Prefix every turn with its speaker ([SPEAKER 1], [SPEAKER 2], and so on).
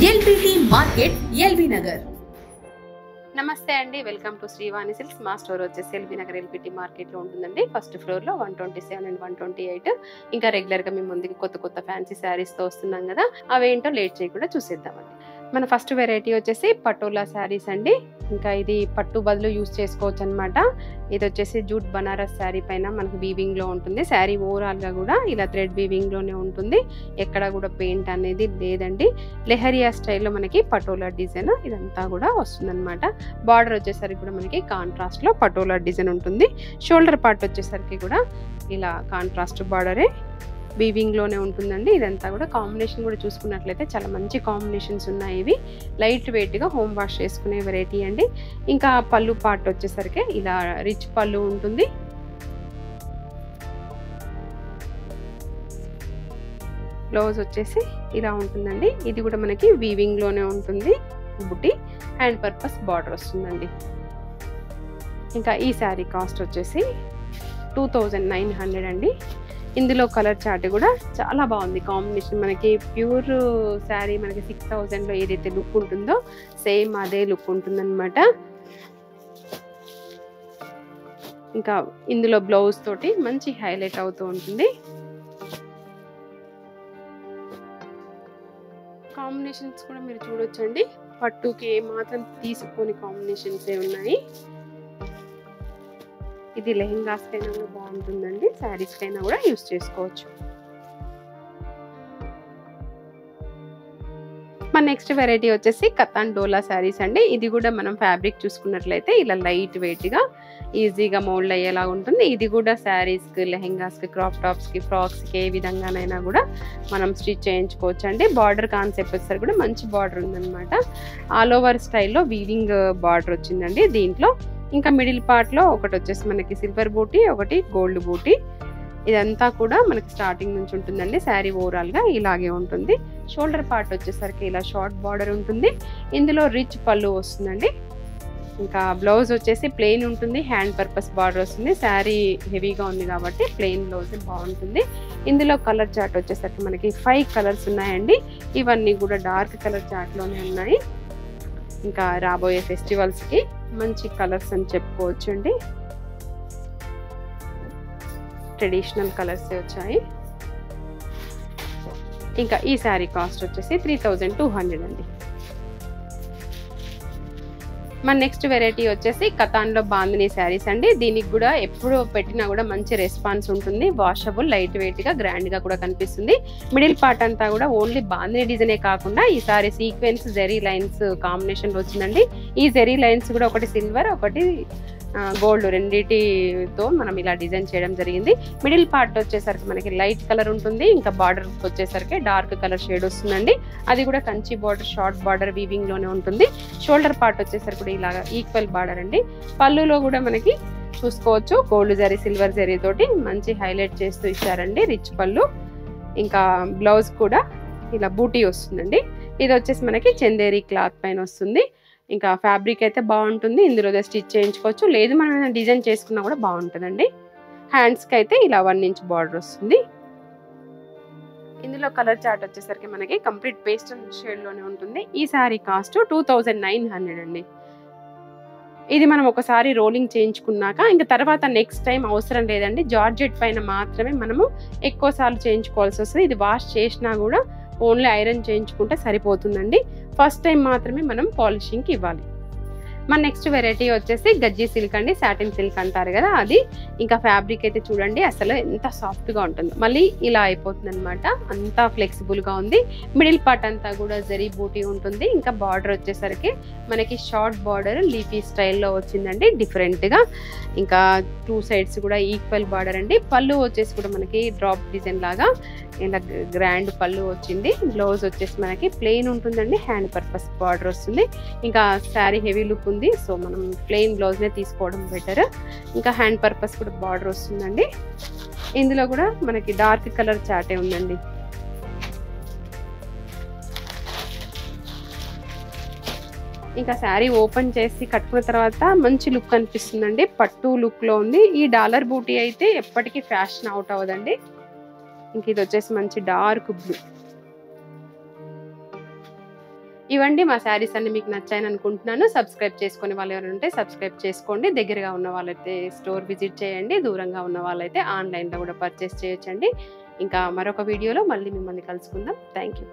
[SPEAKER 1] LBT market LB Nagar.
[SPEAKER 2] నమస్తే అండి, welcome to Srivani silks. మా స్టోర్ వచ్చేసి ఎల్బీ నగర్ ఎల్బిటి మార్కెట్ లో ఉంటుందండి. ఫస్ట్ ఫ్లోర్ లో 127 అండ్ 128. ఇంకా రెగ్యులర్ గా మేము ముందుకు కొత్త ఫ్యాన్సీ శారీస్ తో వస్తున్నాం కదా, అవేంటో లేట్ చేయకుండా చూసేద్దామండి. మన ఫస్ట్ వెరైటీ వచ్చేసి పటోలా శారీస్ అండి. ఇంకా ఇది పట్టు బదులు యూస్ చేసుకోవచ్చు అనమాట. ఇది వచ్చేసి జూట్ బనారస్ శారీ పైన మనకి వీవింగ్ లో ఉంటుంది. శారీ ఓవరాల్ గా కూడా ఇలా థ్రెడ్ వీవింగ్ లోనే ఉంటుంది. ఎక్కడ కూడా పెయింట్ అనేది లేదండి. లెహరియా స్టైల్లో మనకి పటోలా డిజైన్ ఇదంతా కూడా వస్తుంది అనమాట. బార్డర్ వచ్చేసరికి కూడా మనకి కాంట్రాస్ట్ లో పటోలా డిజైన్ ఉంటుంది. షోల్డర్ పార్ట్ వచ్చేసరికి కూడా ఇలా కాంట్రాస్ట్ బార్డరే వీవింగ్ లోనే ఉంటుందండి. ఇదంతా కూడా కాంబినేషన్ కూడా చూసుకున్నట్లయితే చాలా మంచి కాంబినేషన్స్ ఉన్నాయి. ఇవి లైట్ వెయిట్ గా హోమ్ వాష్ చేసుకునే వెరైటీ అండి. ఇంకా పళ్ళు పార్ట్ వచ్చేసరికి ఇలా రిచ్ పళ్ళు ఉంటుంది. బ్లౌజ్ వచ్చేసి ఇలా ఉంటుందండి. ఇది కూడా మనకి వీవింగ్ లోనే ఉంటుంది. బుట్టి హ్యాండ్ పర్పస్ బార్డర్ వస్తుందండి. ఇంకా ఈ శారీ కాస్ట్ వచ్చేసి 2900 అండి. ఇందులో కలర్ చార్ట్ కూడా చాలా బాగుంది. కాంబినేషన్ మనకి ప్యూర్ శారీ మనకి 6000 లో ఏదైతే లుక్ ఉంటుందో సేమ్ అదే లుక్ ఉంటుందన్నమాట. ఇంకా ఇందులో బ్లౌజ్ తోటి మంచి హైలైట్ అవుతూ ఉంటుంది. కాంబినేషన్స్ కూడా మీరు చూడొచ్చండి. పట్టుకి మాత్రం తీసుకొని కాంబినేషన్స్ ఉన్నాయి. ఇది లెహెంగాస్ కైనా కూడా బాగుంటుందండి. శారీస్ కైనా కూడా యూస్ చేసుకోవచ్చు. మన నెక్స్ట్ వెరైటీ వచ్చేసి కతాన్ డోలా శారీస్ అండి. ఇది కూడా మనం ఫ్యాబ్రిక్ చూసుకున్నట్లయితే ఇలా లైట్ వెయిట్ గా ఈజీగా మోల్డ్ అయ్యేలా ఉంటుంది. ఇది కూడా శారీస్ కి, లెహెంగాస్ కి, క్రాప్ టాప్స్ కి, ఫ్రాక్స్ కి ఏ విధంగానైనా కూడా మనం స్టిచ్ చేయించుకోవచ్చు అండి. బార్డర్ కాన్సెప్ట్ వచ్చేసరికి కూడా మంచి బార్డర్ ఉందన్నమాట. ఆల్ ఓవర్ స్టైల్లో వీవింగ్ బార్డర్ వచ్చిందండి దీంట్లో. ఇంకా మిడిల్ పార్ట్ లో ఒకటి వచ్చేసి మనకి సిల్వర్ బూటీ, ఒకటి గోల్డ్ బూటీ. ఇదంతా కూడా మనకి స్టార్టింగ్ నుంచి ఉంటుందండి. శారీ ఓవరాల్ గా ఇలాగే ఉంటుంది. షోల్డర్ పార్ట్ వచ్చేసరికి ఇలా షార్ట్ బార్డర్ ఉంటుంది. ఇందులో రిచ్ పళ్ళు వస్తుందండి. ఇంకా బ్లౌజ్ వచ్చేసి ప్లెయిన్ ఉంటుంది. హ్యాండ్ పర్పస్ బార్డర్ వస్తుంది. శారీ హెవీగా ఉంది కాబట్టి ప్లెయిన్ బ్లౌజ్ బాగుంటుంది. ఇందులో కలర్ చార్ట్ వచ్చేసరికి మనకి 5 కలర్స్ ఉన్నాయండి. ఇవన్నీ కూడా డార్క్ కలర్ చార్ట్ లోనే ఉన్నాయి. ఇంకా రాబోయే ఫెస్టివల్స్ కి మంచి కలర్స్ అని చెప్పుకోవచ్చు అండి. ట్రెడిషనల్ కలర్స్ వచ్చాయి. ఇంకా ఈ శారీ కాస్ట్ వచ్చేసి 3200 అండి. మన నెక్స్ట్ వెరైటీ వచ్చేసి కతాన్ లో బాందినీ శారీస్ అండి. దీనికి కూడా ఎప్పుడు పెట్టినా కూడా మంచి రెస్పాన్స్ ఉంటుంది. వాషబుల్, లైట్ వెయిట్ గా, గ్రాండ్ గా కూడా కనిపిస్తుంది. మిడిల్ పార్ట్ అంతా కూడా ఓన్లీ బాందినీ డిజైనే కాకుండా ఈసారి సీక్వెన్స్ జెరీ లైన్స్ కాంబినేషన్ లో వచ్చిందండి. ఈ జెరీ లైన్స్ కూడా ఒకటి సిల్వర్, ఒకటి గోల్డ్, రెండిటితో మనం ఇలా డిజైన్ చేయడం జరిగింది. మిడిల్ పార్ట్ వచ్చేసరికి మనకి లైట్ కలర్ ఉంటుంది. ఇంకా బార్డర్ వచ్చేసరికి డార్క్ కలర్ షేడ్ వస్తుందండి. అది కూడా Kanchi border, short border weaving లోనే ఉంటుంది. షోల్డర్ పార్ట్ వచ్చేసరికి కూడా ఇలాగా ఈక్వల్ బార్డర్ అండి. పళ్ళులో కూడా మనకి చూసుకోవచ్చు గోల్డ్ జరీ, సిల్వర్ జరీ తోటి మంచి హైలైట్ చేస్తూ ఇచ్చారండి. రిచ్ పళ్ళు. ఇంకా బ్లౌజ్ కూడా ఇలా బూటీ వస్తుందండి. ఇది వచ్చేసి మనకి చందేరి క్లాత్ పైన వస్తుంది. ఇంకా ఫ్యాబ్రిక్ అయితే బాగుంటుంది. ఇందులో స్టిచ్ చేయించుకోవచ్చు, లేదు మనం డిజైన్ చేసుకున్నా కూడా బాగుంటుందండి. హ్యాండ్స్ కి అయితే ఇలా 1 ఇంచ్ బార్డర్ వస్తుంది. ఇందులో కలర్ చార్ట్ వచ్చేసరికి మనకి కంప్లీట్ పేస్టల్ షేడ్ లోనే ఉంటుంది. ఈ శారీ కాస్ట్ 2900 అండి. ఇది మనం ఒకసారి రోలింగ్ చేయించుకున్నాక ఇంకా తర్వాత నెక్స్ట్ టైం అవసరం లేదండి. జార్జెట్ పైన మాత్రమే మనము ఎక్కువ సార్లు చేయించుకోవాల్సి వస్తుంది. ఇది వాష్ చేసినా కూడా ఓన్లీ ఐరన్ చేయించుకుంటే సరిపోతుందండి. ఫస్ట్ టైం మాత్రమే మనం పాలిషింగ్కి ఇవ్వాలి. మన నెక్స్ట్ వెరైటీ వచ్చేసి గజ్జీ సిల్క్ అండి. సాటిన్ సిల్క్ అంటారు కదా అది. ఇంకా ఫ్యాబ్రిక్ అయితే చూడండి అసలు ఎంత సాఫ్ట్ గా ఉంటుందో. మళ్ళీ ఇలా అయిపోతుంది అనమాట. అంతా ఫ్లెక్సిబుల్ గా ఉంది. మిడిల్ పార్ట్ అంతా కూడా జరీ బూటీ ఉంటుంది. ఇంకా బార్డర్ వచ్చేసరికి మనకి షార్ట్ బార్డర్ లీఫీ స్టైల్లో వచ్చిందండి డిఫరెంట్ గా. ఇంకా 2 సైడ్స్ కూడా ఈక్వల్ బార్డర్ అండి. పళ్ళు వచ్చేసి కూడా మనకి డ్రాప్ డిజైన్ లాగా ఇలా గ్రాండ్ పళ్ళు వచ్చింది. బ్లౌజ్ వచ్చేసి మనకి ప్లెయిన్ ఉంటుందండి. హ్యాండ్ పర్పస్ బార్డర్ వస్తుంది. ఇంకా శారీ హెవీ లుక్ ఉంది, సో మనం ప్లెయిన్ బ్లౌజ్ నే తీసుకోవడం బెటర్. ఇంకా హ్యాండ్ పర్పస్ కూడా బార్డర్ వస్తుందండి. ఇందులో కూడా మనకి డార్క్ కలర్ చాటే ఉందండి. ఇంకా శారీ ఓపెన్ చేసి కట్టుకున్న తర్వాత మంచి లుక్ అనిపిస్తుందండి. పట్టు లుక్ లో ఉంది. ఈ డాలర్ బూటీ అయితే ఎప్పటికీ ఫ్యాషన్ అవుట్ అవ్వదండి. ఇంక ఇది వచ్చేసి మంచి డార్క్ బ్లూ. ఇవండి మా శారీస్ అన్ని మీకు నచ్చాయని అనుకుంటున్నాను. సబ్స్క్రైబ్ చేసుకునే వాళ్ళు ఎవరైనా ఉంటే సబ్స్క్రైబ్ చేసుకోండి. దగ్గరగా ఉన్న వాళ్ళైతే స్టోర్ విజిట్ చేయండి. దూరంగా ఉన్న వాళ్ళైతే ఆన్లైన్లో కూడా పర్చేస్ చేయొచ్చండి. ఇంకా మరొక వీడియోలో మళ్ళీ మిమ్మల్ని కలుసుకుందాం. Thank you.